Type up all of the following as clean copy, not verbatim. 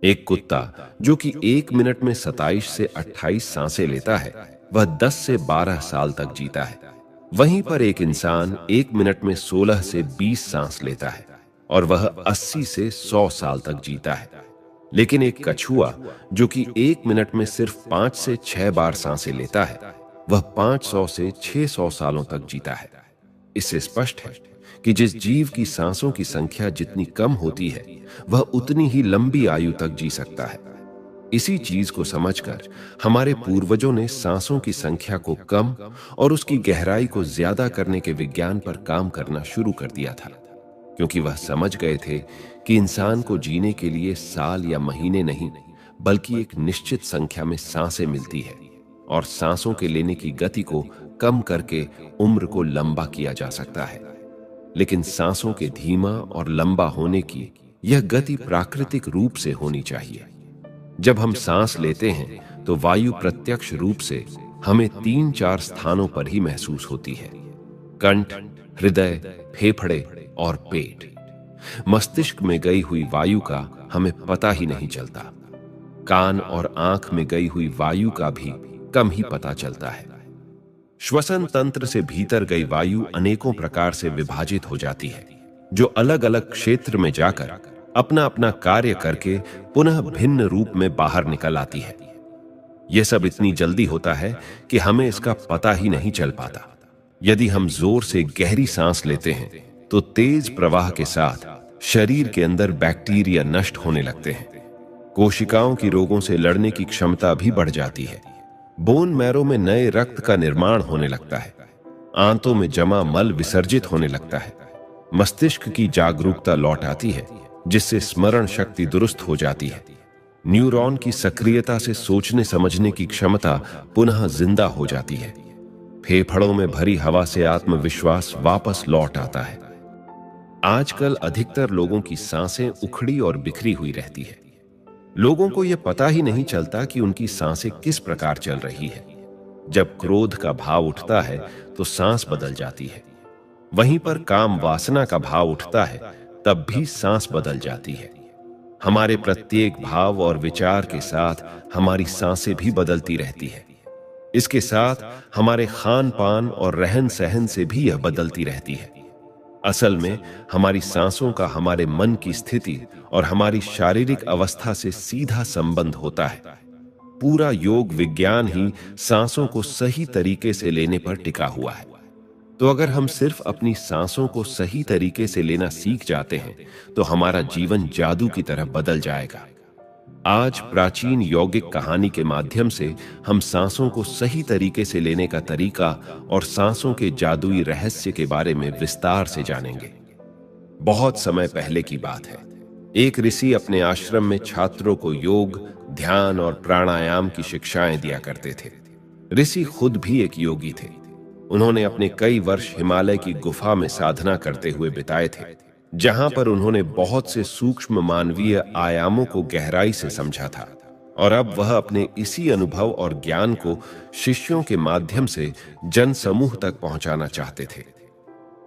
एक कुत्ता जो कि 1 मिनट में 27 से 28 सांसें लेता है, वह 10 से 12 साल तक जीता है। वहीं पर एक इंसान 1 मिनट में 16 से 20 सांस लेता है और वह 80 से 100 साल तक जीता है। लेकिन एक कछुआ जो कि 1 मिनट में सिर्फ 5 से 6 बार सांसें लेता है, वह 500 से 600 सालों तक जीता है। इससे स्पष्ट है कि जिस जीव की सांसों की संख्या जितनी कम होती है, वह उतनी ही लंबी आयु तक जी सकता है। इसी चीज को समझकर हमारे पूर्वजों ने सांसों की संख्या को कम और उसकी गहराई को ज्यादा करने के विज्ञान पर काम करना शुरू कर दिया था, क्योंकि वह समझ गए थे कि इंसान को जीने के लिए साल या महीने नहीं, बल्कि एक निश्चित संख्या में सांसें मिलती है और सांसों के लेने की गति को कम करके उम्र को लंबा किया जा सकता है। लेकिन सांसों के धीमा और लंबा होने की यह गति प्राकृतिक रूप से होनी चाहिए। जब हम सांस लेते हैं तो वायु प्रत्यक्ष रूप से हमें 3-4 स्थानों पर ही महसूस होती है: कंठ, हृदय, फेफड़े और पेट। मस्तिष्क में गई हुई वायु का हमें पता ही नहीं चलता। कान और आंख में गई हुई वायु का भी कम ही पता चलता है। श्वसन तंत्र से भीतर गई वायु अनेकों प्रकार से विभाजित हो जाती है, जो अलग अलग क्षेत्र में जाकर अपना अपना कार्य करके पुनः भिन्न रूप में बाहर निकल आती है। यह सब इतनी जल्दी होता है कि हमें इसका पता ही नहीं चल पाता। यदि हम जोर से गहरी सांस लेते हैं तो तेज प्रवाह के साथ शरीर के अंदर बैक्टीरिया नष्ट होने लगते हैं। कोशिकाओं की रोगों से लड़ने की क्षमता भी बढ़ जाती है। बोन मैरो में नए रक्त का निर्माण होने लगता है। आंतों में जमा मल विसर्जित होने लगता है। मस्तिष्क की जागरूकता लौट आती है, जिससे स्मरण शक्ति दुरुस्त हो जाती है। न्यूरॉन की सक्रियता से सोचने समझने की क्षमता पुनः जिंदा हो जाती है। फेफड़ों में भरी हवा से आत्मविश्वास वापस लौट आता है। आजकल अधिकतर लोगों की सांसें उखड़ी और बिखरी हुई रहती है। लोगों को यह पता ही नहीं चलता कि उनकी सांसें किस प्रकार चल रही है। जब क्रोध का भाव उठता है तो सांस बदल जाती है। वहीं पर काम वासना का भाव उठता है, तब भी सांस बदल जाती है। हमारे प्रत्येक भाव और विचार के साथ हमारी सांसें भी बदलती रहती है। इसके साथ हमारे खान पान और रहन सहन से भी यह बदलती रहती है। असल में हमारी सांसों का हमारे मन की स्थिति और हमारी शारीरिक अवस्था से सीधा संबंध होता है। पूरा योग विज्ञान ही सांसों को सही तरीके से लेने पर टिका हुआ है। तो अगर हम सिर्फ अपनी सांसों को सही तरीके से लेना सीख जाते हैं तो हमारा जीवन जादू की तरह बदल जाएगा। आज प्राचीन यौगिक कहानी के माध्यम से हम सांसों को सही तरीके से लेने का तरीका और सांसों के जादुई रहस्य के बारे में विस्तार से जानेंगे। बहुत समय पहले की बात है। एक ऋषि अपने आश्रम में छात्रों को योग, ध्यान और प्राणायाम की शिक्षाएं दिया करते थे। ऋषि खुद भी एक योगी थे। उन्होंने अपने कई वर्ष हिमालय की गुफा में साधना करते हुए बिताए थे, जहां पर उन्होंने बहुत से सूक्ष्म मानवीय आयामों को गहराई से समझा था और अब वह अपने इसी अनुभव और ज्ञान को शिष्यों के माध्यम से जन समूह तक पहुंचाना चाहते थे।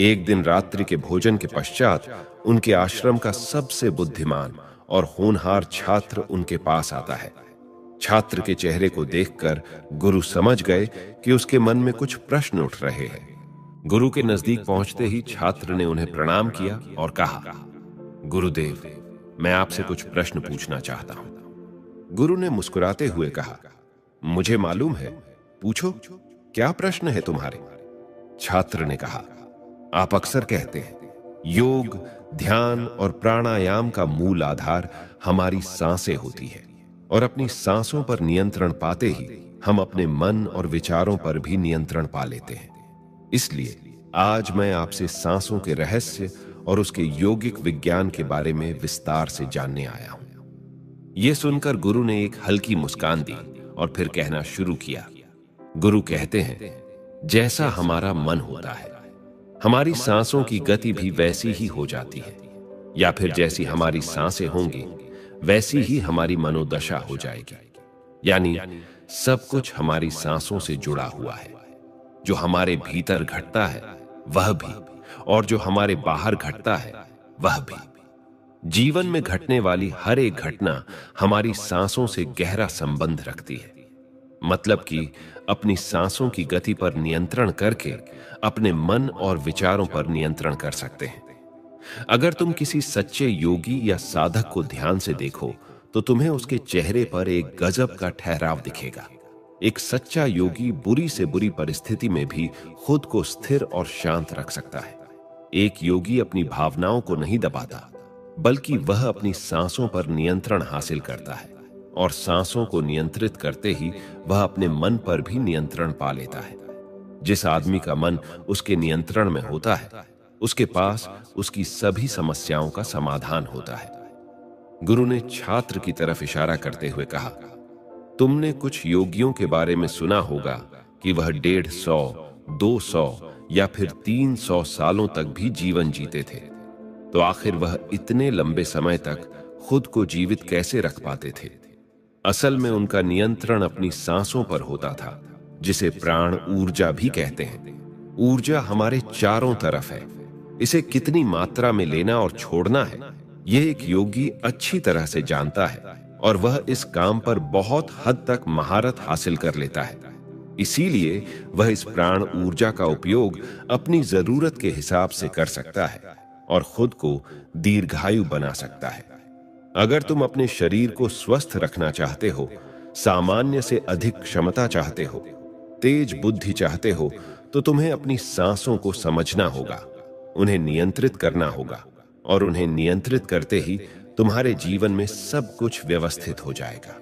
एक दिन रात्रि के भोजन के पश्चात उनके आश्रम का सबसे बुद्धिमान और होनहार छात्र उनके पास आता है। छात्र के चेहरे को देखकर गुरु समझ गए कि उसके मन में कुछ प्रश्न उठ रहे हैं। गुरु के नजदीक पहुंचते ही छात्र ने उन्हें प्रणाम किया और कहा, गुरुदेव, मैं आपसे कुछ प्रश्न पूछना चाहता हूं। गुरु ने मुस्कुराते हुए कहा, मुझे मालूम है, पूछो, क्या प्रश्न है तुम्हारे? छात्र ने कहा, आप अक्सर कहते हैं योग, ध्यान और प्राणायाम का मूल आधार हमारी सांसें होती है और अपनी सांसों पर नियंत्रण पाते ही हम अपने मन और विचारों पर भी नियंत्रण पा लेते हैं। इसलिए आज मैं आपसे सांसों के रहस्य और उसके यौगिक विज्ञान के बारे में विस्तार से जानने आया हूं। यह सुनकर गुरु ने एक हल्की मुस्कान दी और फिर कहना शुरू किया। गुरु कहते हैं, जैसा हमारा मन होता है, हमारी सांसों की गति भी वैसी ही हो जाती है, या फिर जैसी हमारी सांसें होंगी वैसी ही हमारी मनोदशा हो जाएगी। यानी सब कुछ हमारी सांसों से जुड़ा हुआ है। जो हमारे भीतर घटता है वह भी, और जो हमारे बाहर घटता है वह भी। जीवन में घटने वाली हर एक घटना हमारी सांसों से गहरा संबंध रखती है। मतलब कि अपनी सांसों की गति पर नियंत्रण करके अपने मन और विचारों पर नियंत्रण कर सकते हैं। अगर तुम किसी सच्चे योगी या साधक को ध्यान से देखो तो तुम्हें उसके चेहरे पर एक गजब का ठहराव दिखेगा। एक सच्चा योगी बुरी से बुरी परिस्थिति में भी खुद को स्थिर और शांत रख सकता है। एक योगी अपनी भावनाओं को नहीं दबाता, बल्कि वह अपनी सांसों पर नियंत्रण हासिल करता है, और सांसों को नियंत्रित करते ही वह अपने मन पर भी नियंत्रण पा लेता है। जिस आदमी का मन उसके नियंत्रण में होता है, उसके पास उसकी सभी समस्याओं का समाधान होता है। गुरु ने छात्र की तरफ इशारा करते हुए कहा, तुमने कुछ योगियों के बारे में सुना होगा कि वह 150, 200 या फिर 300 सालों तक भी जीवन जीते थे। तो आखिर वह इतने लंबे समय तक खुद को जीवित कैसे रख पाते थे? असल में उनका नियंत्रण अपनी सांसों पर होता था, जिसे प्राण ऊर्जा भी कहते हैं। ऊर्जा हमारे चारों तरफ है। इसे कितनी मात्रा में लेना और छोड़ना है, यह एक योगी अच्छी तरह से जानता है, और वह इस काम पर बहुत हद तक महारत हासिल कर लेता है। इसीलिए वह इस प्राण ऊर्जा का उपयोग अपनी जरूरत के हिसाब से कर सकता है और खुद को दीर्घायु बना सकता है। अगर तुम अपने शरीर को स्वस्थ रखना चाहते हो, सामान्य से अधिक क्षमता चाहते हो, तेज बुद्धि चाहते हो, तो तुम्हें अपनी सांसों को समझना होगा, उन्हें नियंत्रित करना होगा, और उन्हें नियंत्रित करते ही तुम्हारे जीवन में सब कुछ व्यवस्थित हो जाएगा।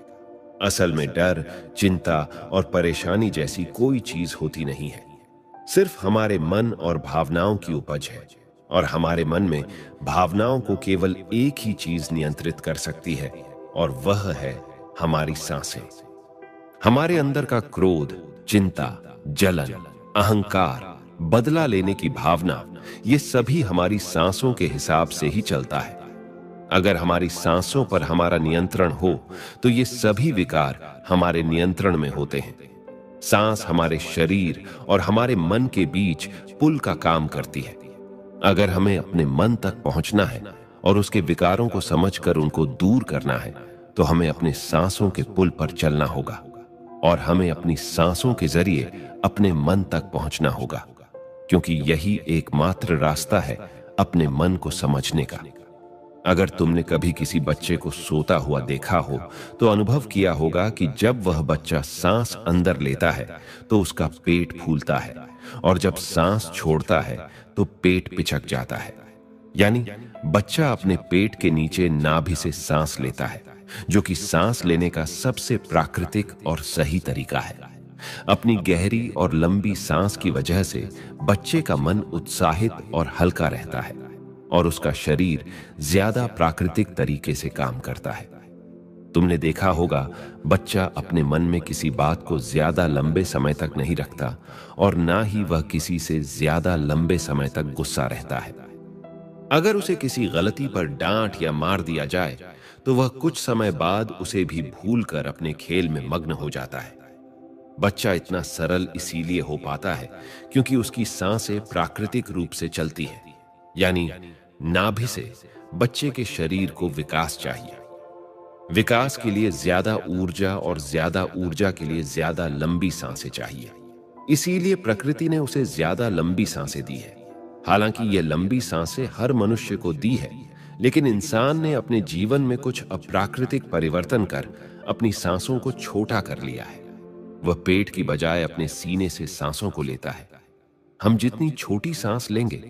असल में डर, चिंता और परेशानी जैसी कोई चीज होती नहीं है। सिर्फ हमारे मन और भावनाओं की उपज है, और हमारे मन में भावनाओं को केवल एक ही चीज नियंत्रित कर सकती है, और वह है हमारी सांसें। हमारे अंदर का क्रोध, चिंता, जलन, अहंकार, बदला लेने की भावना, ये सभी हमारी सांसों के हिसाब से ही चलता है। अगर हमारी सांसों पर हमारा नियंत्रण हो तो ये सभी विकार हमारे नियंत्रण में होते हैं। सांस हमारे शरीर और हमारे मन के बीच पुल का काम करती है। अगर हमें अपने मन तक पहुंचना है और उसके विकारों को समझकर उनको दूर करना है, तो हमें अपने सांसों के पुल पर चलना होगा, और हमें अपनी सांसों के जरिए अपने मन तक पहुंचना होगा, क्योंकि यही एकमात्र रास्ता है अपने मन को समझने का। अगर तुमने कभी किसी बच्चे को सोता हुआ देखा हो तो अनुभव किया होगा कि जब वह बच्चा सांस अंदर लेता है तो उसका पेट फूलता है, और जब सांस छोड़ता है तो पेट पिचक जाता है। यानी बच्चा अपने पेट के नीचे नाभि से सांस लेता है, जो कि सांस लेने का सबसे प्राकृतिक और सही तरीका है। अपनी गहरी और लंबी सांस की वजह से बच्चे का मन उत्साहित और हल्का रहता है, और उसका शरीर ज्यादा प्राकृतिक तरीके से काम करता है। तुमने देखा होगा, बच्चा अपने मन में किसी बात को ज्यादा लंबे समय तक नहीं रखता, और ना ही वह किसी से ज्यादा लंबे समय तक गुस्सा रहता है। अगर उसे किसी गलती पर डांट या मार दिया जाए तो वह कुछ समय बाद उसे भी भूलकर अपने खेल में मग्न हो जाता है। बच्चा इतना सरल इसीलिए हो पाता है क्योंकि उसकी सांसें प्राकृतिक रूप से चलती है। यानी नाभि से बच्चे के शरीर को विकास चाहिए। विकास के लिए ज्यादा ऊर्जा, और ज्यादा ऊर्जा के लिए ज्यादा लंबी सांसें चाहिए। इसीलिए प्रकृति ने उसे ज्यादा लंबी सांसें दी है। हालांकि ये लंबी सांसें हर मनुष्य को दी है, लेकिन इंसान ने अपने जीवन में कुछ अप्राकृतिक परिवर्तन कर अपनी सांसों को छोटा कर लिया है। वह पेट की बजाय अपने सीने से सांसों को लेता है। हम जितनी छोटी सांस लेंगे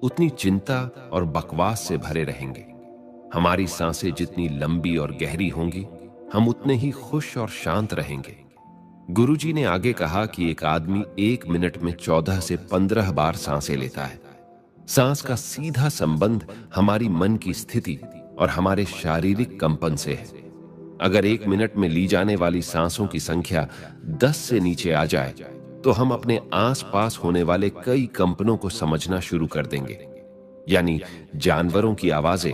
उतनी चिंता और बकवास से भरे रहेंगे। हमारी सांसें जितनी लंबी और गहरी होंगी, हम उतने ही खुश और शांत रहेंगे। गुरुजी ने आगे कहा कि एक आदमी 1 मिनट में 14 से 15 बार सांसें लेता है। सांस का सीधा संबंध हमारी मन की स्थिति और हमारे शारीरिक कंपन से है। अगर 1 मिनट में ली जाने वाली सांसों की संख्या 10 से नीचे आ जाए तो हम अपने आसपास होने वाले कई कंपनों को समझना शुरू कर देंगे। यानी जानवरों की आवाजें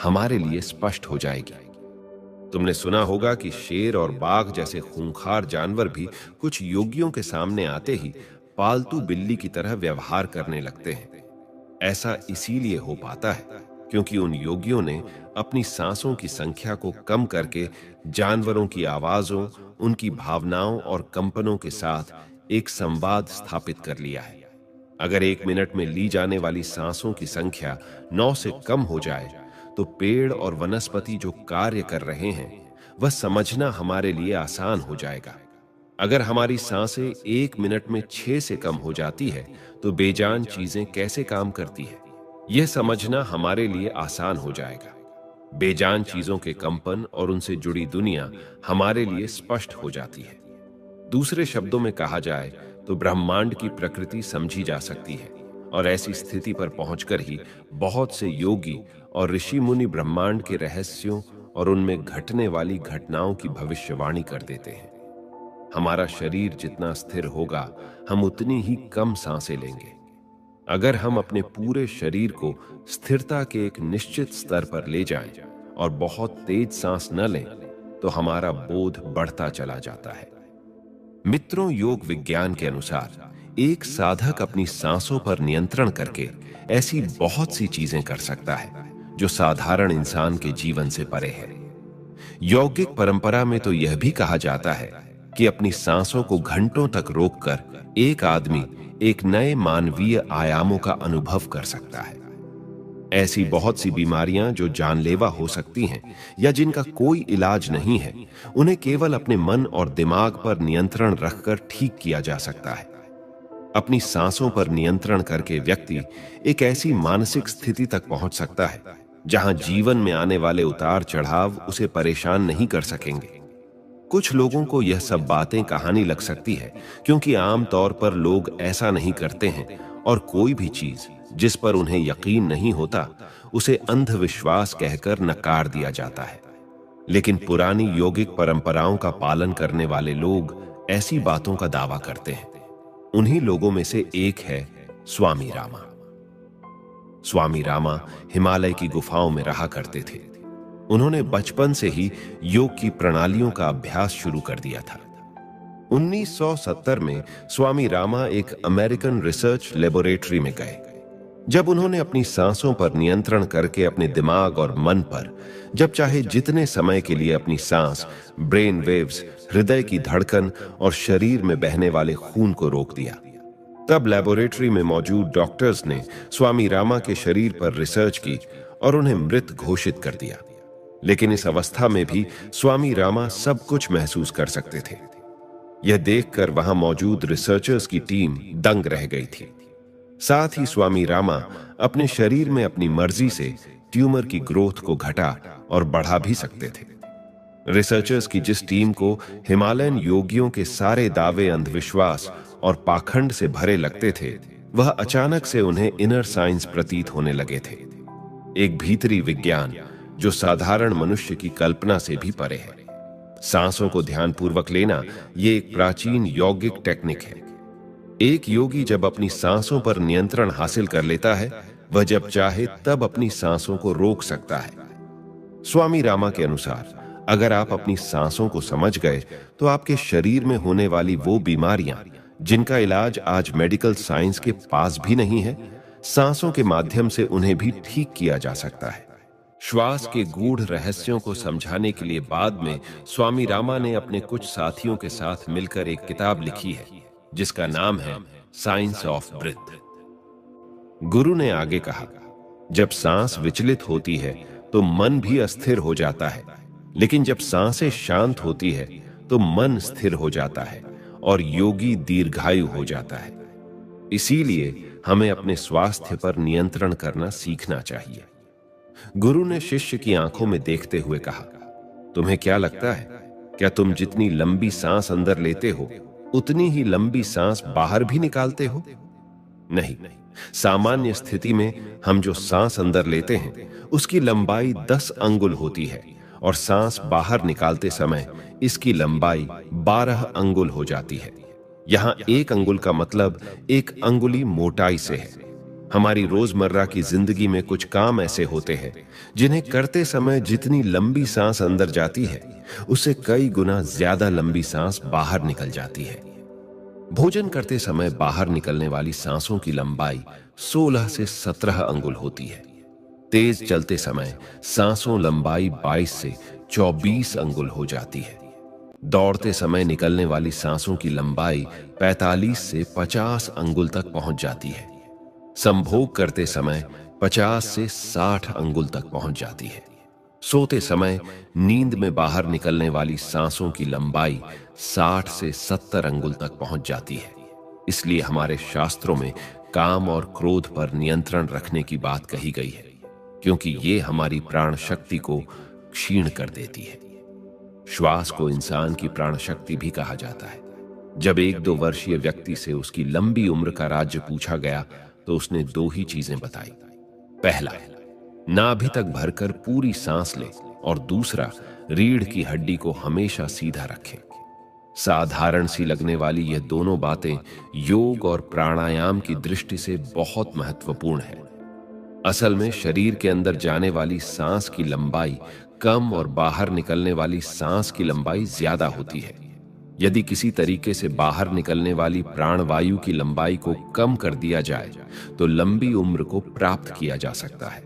हमारे लिए स्पष्ट हो जाएगी। तुमने सुना होगा कि शेर और बाघ जैसे खूंखार जानवर भी कुछ योगियों के सामने आते ही पालतू बिल्ली की तरह व्यवहार करने लगते हैं। ऐसा इसीलिए हो पाता है क्योंकि उन योगियों ने अपनी सांसों की संख्या को कम करके जानवरों की आवाजों, उनकी भावनाओं और कंपनों के साथ एक संवाद स्थापित कर लिया है। अगर 1 मिनट में ली जाने वाली सांसों की संख्या 9 से कम हो जाए, तो पेड़ और वनस्पति जो कार्य कर रहे हैं वह समझना हमारे लिए आसान हो जाएगा। अगर हमारी सांसें 1 मिनट में 6 से कम हो जाती है, तो बेजान चीजें कैसे काम करती है, यह समझना हमारे लिए आसान हो जाएगा। बेजान चीजों के कंपन और उनसे जुड़ी दुनिया हमारे लिए स्पष्ट हो जाती है। दूसरे शब्दों में कहा जाए तो ब्रह्मांड की प्रकृति समझी जा सकती है, और ऐसी स्थिति पर पहुंचकर ही बहुत से योगी और ऋषि मुनि ब्रह्मांड के रहस्यों और उनमें घटने वाली घटनाओं की भविष्यवाणी कर देते हैं। हमारा शरीर जितना स्थिर होगा, हम उतनी ही कम सांसें लेंगे। अगर हम अपने पूरे शरीर को स्थिरता के एक निश्चित स्तर पर ले जाएं और बहुत तेज सांस न लें, तो हमारा बोध बढ़ता चला जाता है। मित्रों, योग विज्ञान के अनुसार एक साधक अपनी सांसों पर नियंत्रण करके ऐसी बहुत सी चीजें कर सकता है जो साधारण इंसान के जीवन से परे है। यौगिक परंपरा में तो यह भी कहा जाता है कि अपनी सांसों को घंटों तक रोककर एक आदमी एक नए मानवीय आयामों का अनुभव कर सकता है। ऐसी बहुत सी बीमारियां जो जानलेवा हो सकती हैं या जिनका कोई इलाज नहीं है, उन्हें केवल अपने मन और दिमाग पर नियंत्रण रखकर ठीक किया जा सकता है। अपनी सांसों पर नियंत्रण करके व्यक्ति एक ऐसी मानसिक स्थिति तक पहुंच सकता है जहां जीवन में आने वाले उतार चढ़ाव उसे परेशान नहीं कर सकेंगे। कुछ लोगों को यह सब बातें कहानी लग सकती है, क्योंकि आम तौर पर लोग ऐसा नहीं करते हैं और कोई भी चीज जिस पर उन्हें यकीन नहीं होता उसे अंधविश्वास कहकर नकार दिया जाता है। लेकिन पुरानी यौगिक परंपराओं का पालन करने वाले लोग ऐसी बातों का दावा करते हैं। उन्हीं लोगों में से एक है स्वामी रामा। स्वामी रामा हिमालय की गुफाओं में रहा करते थे। उन्होंने बचपन से ही योग की प्रणालियों का अभ्यास शुरू कर दिया था। 1970 में स्वामी रामा एक अमेरिकन रिसर्च लेबोरेटरी में गए। जब उन्होंने अपनी सांसों पर नियंत्रण करके अपने दिमाग और मन पर जब चाहे जितने समय के लिए अपनी सांस, ब्रेन वेव्स, हृदय की धड़कन और शरीर में बहने वाले खून को रोक दिया, तब लेबोरेटरी में मौजूद डॉक्टर्स ने स्वामी रामा के शरीर पर रिसर्च की और उन्हें मृत घोषित कर दिया। लेकिन इस अवस्था में भी स्वामी रामा सब कुछ महसूस कर सकते थे। यह देखकर वहां मौजूद रिसर्चर्स की टीम दंग रह गई थी। साथ ही स्वामी रामा अपने शरीर में अपनी मर्जी से ट्यूमर की ग्रोथ को घटा और बढ़ा भी सकते थे। रिसर्चर्स की जिस टीम को हिमालयन योगियों के सारे दावे अंधविश्वास और पाखंड से भरे लगते थे, वह अचानक से उन्हें इनर साइंस प्रतीत होने लगे थे। एक भीतरी विज्ञान जो साधारण मनुष्य की कल्पना से भी परे है। सांसों को ध्यानपूर्वक लेना यह एक प्राचीन यौगिक टेक्निक है। एक योगी जब अपनी सांसों पर नियंत्रण हासिल कर लेता है, वह जब चाहे तब अपनी सांसों को रोक सकता है। स्वामी रामा के अनुसार अगर आप अपनी सांसों को समझ गए, तो आपके शरीर में होने वाली वो बीमारियां जिनका इलाज आज मेडिकल साइंस के पास भी नहीं है, सांसों के माध्यम से उन्हें भी ठीक किया जा सकता है। श्वास के गूढ़ रहस्यों को समझाने के लिए बाद में स्वामी रामा ने अपने कुछ साथियों के साथ मिलकर एक किताब लिखी है जिसका नाम है साइंस ऑफ ब्रीथ। गुरु ने आगे कहा, जब सांस विचलित होती है तो मन भी अस्थिर हो जाता है, लेकिन जब सांसें शांत होती है तो मन स्थिर हो जाता है और योगी दीर्घायु हो जाता है। इसीलिए हमें अपने स्वास्थ्य पर नियंत्रण करना सीखना चाहिए। गुरु ने शिष्य की आंखों में देखते हुए कहा, तुम्हें क्या लगता है, क्या तुम जितनी लंबी सांस अंदर लेते हो उतनी ही लंबी सांस बाहर भी निकालते हो? नहीं, सामान्य स्थिति में हम जो सांस अंदर लेते हैं उसकी लंबाई 10 अंगुल होती है और सांस बाहर निकालते समय इसकी लंबाई 12 अंगुल हो जाती है। यहां 1 अंगुल का मतलब 1 अंगुली मोटाई से है। हमारी रोजमर्रा की जिंदगी में कुछ काम ऐसे होते हैं जिन्हें करते समय जितनी लंबी सांस अंदर जाती है उससे कई गुना ज्यादा लंबी सांस बाहर निकल जाती है। भोजन करते समय बाहर निकलने वाली सांसों की लंबाई 16 से 17 अंगुल होती है। तेज चलते समय सांसों लंबाई 22 से 24 अंगुल हो जाती है। दौड़ते समय निकलने वाली सांसों की लंबाई 45 से 50 अंगुल तक पहुंच जाती है। संभोग करते समय 50 से 60 अंगुल तक पहुंच जाती है। सोते समय नींद में बाहर निकलने वाली सांसों की लंबाई 60 से 70 अंगुल तक पहुंच जाती है। इसलिए हमारे शास्त्रों में काम और क्रोध पर नियंत्रण रखने की बात कही गई है, क्योंकि ये हमारी प्राण शक्ति को क्षीण कर देती है। श्वास को इंसान की प्राण शक्ति भी कहा जाता है। जब 1-2 वर्षीय व्यक्ति से उसकी लंबी उम्र का राज्य पूछा गया तो उसने 2 ही चीजें बताई। पहला, नाभि तक भरकर पूरी सांस ले, और दूसरा, रीढ़ की हड्डी को हमेशा सीधा रखें। साधारण सी लगने वाली यह दोनों बातें योग और प्राणायाम की दृष्टि से बहुत महत्वपूर्ण है। असल में शरीर के अंदर जाने वाली सांस की लंबाई कम और बाहर निकलने वाली सांस की लंबाई ज्यादा होती है। यदि किसी तरीके से बाहर निकलने वाली प्राणवायु की लंबाई को कम कर दिया जाए तो लंबी उम्र को प्राप्त किया जा सकता है।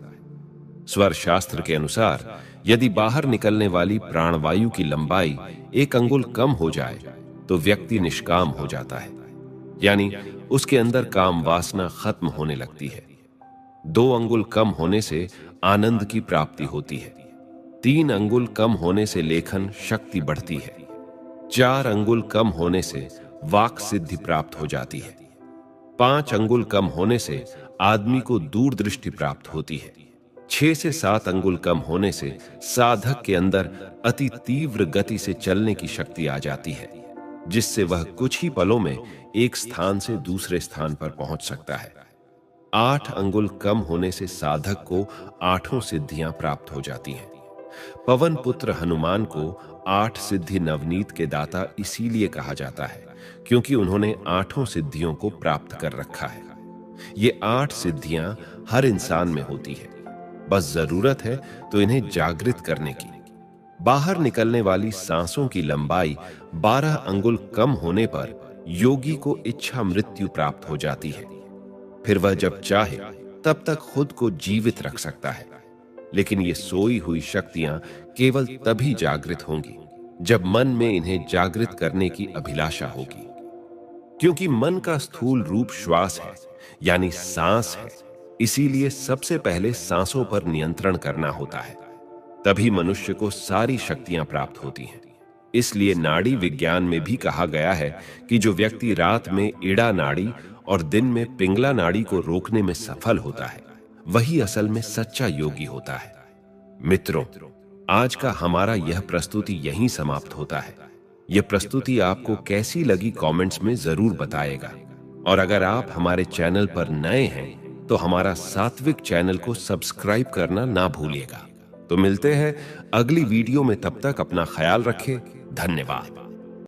स्वर शास्त्र के अनुसार यदि बाहर निकलने वाली प्राणवायु की लंबाई 1 अंगुल कम हो जाए तो व्यक्ति निष्काम हो जाता है, यानी उसके अंदर काम वासना खत्म होने लगती है। 2 अंगुल कम होने से आनंद की प्राप्ति होती है। 3 अंगुल कम होने से लेखन शक्ति बढ़ती है। 4 अंगुल कम होने से वाक सिद्धि प्राप्त हो जाती है। 5 अंगुल कम होने से आदमी को दूरदृष्टि प्राप्त होती है। 6 से 7 अंगुल कम होने से साधक के अंदर अति तीव्र गति से चलने की शक्ति आ जाती है, जिससे वह कुछ ही पलों में एक स्थान से दूसरे स्थान पर पहुंच सकता है। 8 अंगुल कम होने से साधक को 8 सिद्धियां प्राप्त हो जाती हैं। पवन पुत्र हनुमान को 8 सिद्धि नवनीत के दाता इसीलिए कहा जाता है क्योंकि उन्होंने 8 सिद्धियों को प्राप्त कर रखा है। ये 8 सिद्धियां हर इंसान में होती है, बस जरूरत है तो इन्हें जागृत करने की। बाहर निकलने वाली सांसों की लंबाई 12 अंगुल कम होने पर योगी को इच्छा मृत्यु प्राप्त हो जाती है। फिर वह जब चाहे तब तक खुद को जीवित रख सकता है, लेकिन ये सोई हुई शक्तियां केवल तभी जागृत होंगी जब मन में इन्हें जागृत करने की अभिलाषा होगी। क्योंकि मन का स्थूल रूप श्वास है, यानी सांस है, इसीलिए सबसे पहले सांसों पर नियंत्रण करना होता है, तभी मनुष्य को सारी शक्तियां प्राप्त होती हैं। इसलिए नाड़ी विज्ञान में भी कहा गया है कि जो व्यक्ति रात में इड़ा नाड़ी और दिन में पिंगला नाड़ी को रोकने में सफल होता है, वही असल में सच्चा योगी होता है। मित्रों, आज का हमारा यह प्रस्तुति यहीं समाप्त होता है। यह प्रस्तुति आपको कैसी लगी कमेंट्स में जरूर बताएगा, और अगर आप हमारे चैनल पर नए हैं तो हमारा सात्विक चैनल को सब्सक्राइब करना ना भूलिएगा। तो मिलते हैं अगली वीडियो में, तब तक अपना ख्याल रखें। धन्यवाद।